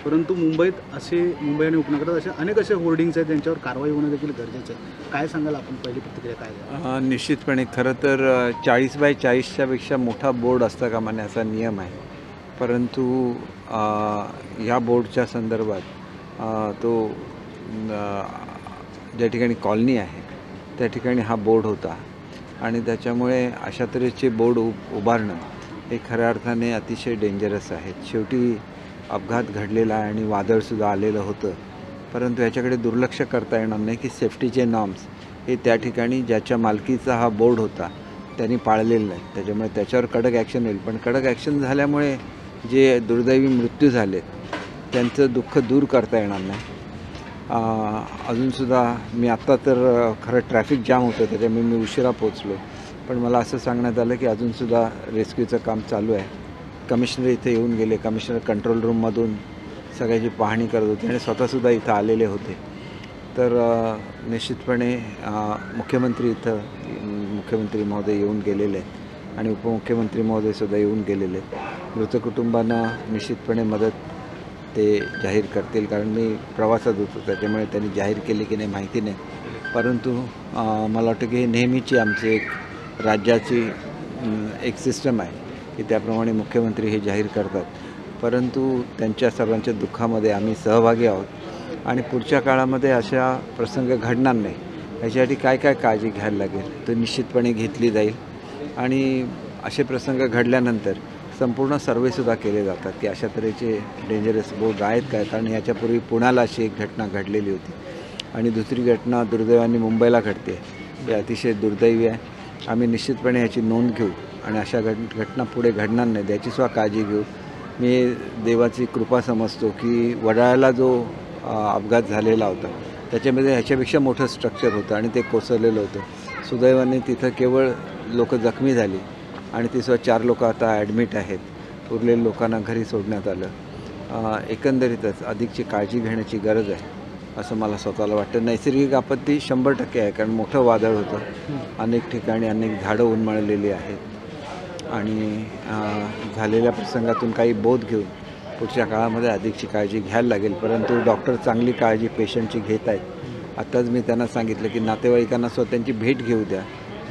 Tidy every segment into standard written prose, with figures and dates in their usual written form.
परंतु मुंबईत असे मुंबई आणि उपनगरात असे अनेक असे होर्डिंग्स आहेत ज्यांच्यावर कारवाई होणं देखील गरजेचं आहे. काय सांगाल आपण, पहिली प्रतिक्रिया काय आहे? निश्चितपणे खरं तर 40x40च्या पेक्षा मोठा बोर्ड असता कामा नये असा नियम आहे. परंतु या बोर्डच्या संदर्भात तो ज्या ठिकाणी कॉलनी आहे त्या ठिकाणी हा बोर्ड होता आणि त्याच्यामुळे अशा तऱ्हेचे बोर्ड उभारणं हे खऱ्या अर्थाने अतिशय डेंजरस आहेत. शेवटी अपघात घडलेला आहे आणि वादळसुद्धा आलेलं होतं, परंतु याच्याकडे दुर्लक्ष करता येणार नाही की सेफ्टीचे नॉर्म्स हे त्या ठिकाणी ज्याच्या मालकीचा हा बोर्ड होता त्यांनी पाळलेलं नाही. त्याच्यामुळे त्याच्यावर कडक ॲक्शन होईल. पण कडक ॲक्शन झाल्यामुळे जे दुर्दैवी मृत्यू झालेत त्यांचं दुःख दूर करता येणार नाही. अजूनसुद्धा मी आत्ता तर खरं ट्रॅफिक जाम होतं त्याच्यामुळे मी उशिरा पोचलो, पण मला असं सांगण्यात आलं की अजूनसुद्धा रेस्क्यूचं काम चालू आहे. कमिशनर इथे येऊन गेले, कमिशनर कंट्रोल रूममधून सगळ्याची पाहणी करत होते आणि स्वतःसुद्धा इथं आलेले होते. तर निश्चितपणे मुख्यमंत्री महोदय येऊन गेलेले आहेत आणि उपमुख्यमंत्री महोदयसुद्धा येऊन गेलेले आहेत. मृत कुटुंबांना निश्चितपणे मदत ते जाहीर करतील, कारण मी प्रवासात होतो त्याच्यामुळे त्यांनी जाहीर केली की नाही माहिती नाही. परंतु मला वाटतं की हे नेहमीची आमची एक राज्याची एक सिस्टम आहे की त्याप्रमाणे मुख्यमंत्री हे जाहीर करतात. परंतु त्यांच्या सर्वांच्या दुःखामध्ये आम्ही सहभागी आहोत आणि पुढच्या काळामध्ये अशा प्रसंग घडणार नाही याच्यासाठी काय काय काळजी घ्यायला लागेल तो निश्चितपणे घेतली जाईल. आणि असे प्रसंग घडल्यानंतर संपूर्ण सर्वेसुद्धा केले जातात की अशा तऱ्हेचे डेंजरस बोर्ड आहेत काय. कारण याच्यापूर्वी पुण्याला अशी एक घटना घडलेली होती आणि दुसरी घटना दुर्दैवाने मुंबईला घडते. हे अतिशय दुर्दैवी आहे. आम्ही निश्चितपणे याची नोंद घेऊ आणि अशा घटना पुढे घडणार नाही याचीसुद्धा काळजी घेऊ. मी देवाची कृपा समजतो की वडाळ्याला जो अपघात झालेला होता त्याच्यामध्ये ह्याच्यापेक्षा मोठं स्ट्रक्चर होतं आणि ते कोसळलेलं होतं. सुदैवाने तिथं केवळ लोक जखमी झाली आणि तिसं 4 लोक आता ॲडमिट आहेत. उरलेल्या लोकांना घरी सोडण्यात आलं. एकंदरीतच अधिकची काळजी घेण्याची गरज आहे असं मला स्वतःला वाटतं. नैसर्गिक आपत्ती 100% आहे, कारण मोठं वादळ होतं. अनेक ठिकाणी अनेक झाडं उन्मळलेली आहेत आणि झालेल्या प्रसंगातून काही बोध घेऊन पुढच्या काळामध्ये अधिकची काळजी घ्यायला लागेल. परंतु डॉक्टर चांगली काळजी पेशंटची घेत आहेत. आत्ताच मी त्यांना सांगितलं की नातेवाईकांना स्वतः त्यांची भेट घेऊ द्या,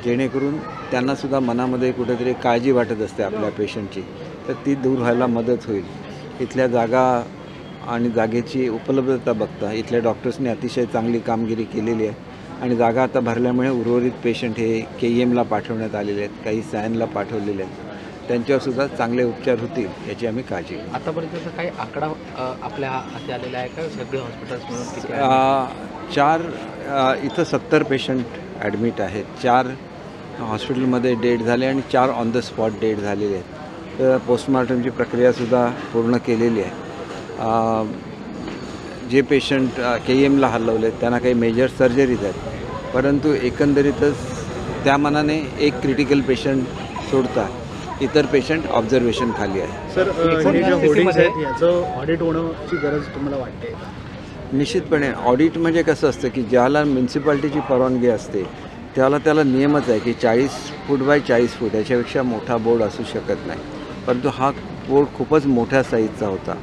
जेणेकरून त्यांनासुद्धा मनामध्ये कुठेतरी काळजी वाटत असते आपल्या पेशंटची, तर ती दूर व्हायला मदत होईल. इथल्या जागा आणि जागेची उपलब्धता बघता इथल्या डॉक्टर्सनी अतिशय चांगली कामगिरी केलेली आहे आणि जागा आता भरल्यामुळे उर्वरित पेशंट हे KEMला पाठवण्यात आलेले आहेत, काही सायनला पाठवलेले आहेत. त्यांच्यावरसुद्धा चांगले उपचार होतील याची आम्ही काळजी घेऊ. आतापर्यंत काही आकडा आपल्या हाती आलेला आहे का सगळे हॉस्पिटल्स मिळून किती? 4 इथं 70 पेशंट ॲडमिट आहेत. 4 हॉस्पिटलमध्ये डेड झाले आणि 4 ऑन द स्पॉट डेड झालेले आहेत. तर पोस्टमॉर्टमची प्रक्रियासुद्धा पूर्ण केलेली आहे. जे पेशंट KEMला हलवले आहेत त्यांना काही मेजर सर्जरीज आहेत, परंतु एकंदरीतच त्या मानाने एक क्रिटिकल पेशंट सोडता इतर पेशंट ऑब्झर्वेशन खाली आहे. सर, हे जे होर्डिंग्स आहेत याचं ऑडिट होण्याची गरज तुम्हाला वाटते? निश्चितपणे ऑडिट म्हणजे कसं असतं की ज्याला म्युन्सिपाल्टीची परवानगी असते त्याला नियमच आहे की 40 फूट बाय 40 फूट याच्यापेक्षा मोठा बोर्ड असू शकत नाही. परंतु हा बोर्ड खूपच मोठ्या साईजचा होता.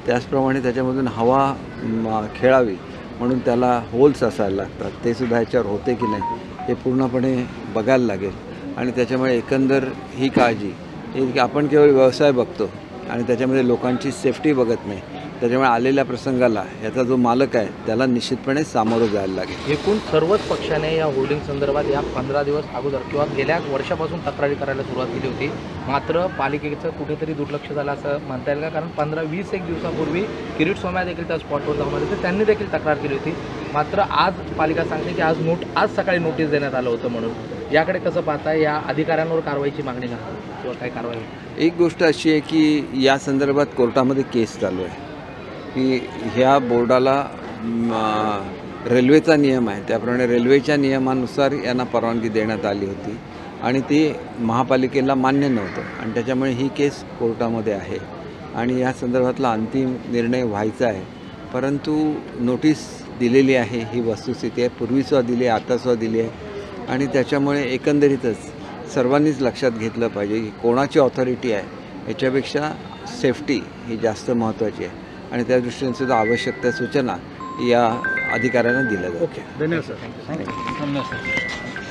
त्याचप्रमाणे त्याच्यामधून हवा खेळावी म्हणून त्याला होल्स असायला लागतात. ते सुद्धा ह्याच्यावर होते की नाही हे पूर्णपणे बघायला लागेल. आणि त्याच्यामुळे एकंदर ही काळजी ही आपण केवळ व्यवसाय बघतो आणि त्याच्यामध्ये लोकांची सेफ्टी बघत नाही. त्याच्यामुळे आलेल्या प्रसंगाला याचा जो मालक आहे त्याला निश्चितपणे सामोरं जायला लागेल. एकूण सर्वच पक्षाने या होल्डिंग संदर्भात या 15 दिवस अगोदर किंवा गेल्या वर्षापासून तक्रारी करायला सुरुवात केली होती. मात्र पालिकेचं कुठेतरी दुर्लक्ष झालं असं म्हणता येईल का? कारण 15-20 दिवसापूर्वी किरीट सोमय्या देखील त्या स्पॉटवर जाऊन आले, तर त्यांनी देखील तक्रार केली होती. मात्र आज पालिका सांगते की आज सकाळी नोटीस देण्यात आलं होतं म्हणून. याकडे कसं पाहताय? या अधिकाऱ्यांवर कारवाईची मागणी करता किंवा काय कारवाई? एक गोष्ट अशी आहे की या संदर्भात कोर्टामध्ये केस चालू आहे की ह्या बोर्डाला रेल्वेचा नियम आहे त्याप्रमाणे रेल्वेच्या नियमानुसार यांना परवानगी देण्यात आली होती आणि ते महापालिकेला मान्य नव्हतं आणि त्याच्यामुळे ही केस कोर्टामध्ये आहे आणि या संदर्भातला अंतिम निर्णय व्हायचा आहे. परंतु नोटीस दिलेली आहे ही वस्तुस्थिती आहे. पूर्वीसुद्धा दिली आहे, आतासुद्धा दिली आहे आणि त्याच्यामुळे एकंदरीतच सर्वांनीच लक्षात घेतलं पाहिजे की कोणाची ऑथॉरिटी आहे याच्यापेक्षा सेफ्टी ही जास्त महत्त्वाची आहे आणि त्या दृष्टीने सुद्धा आवश्यक त्या सूचना या अधिकाऱ्यांना दिल्या जातात. ओके, धन्यवाद सर. धन्यवाद सर.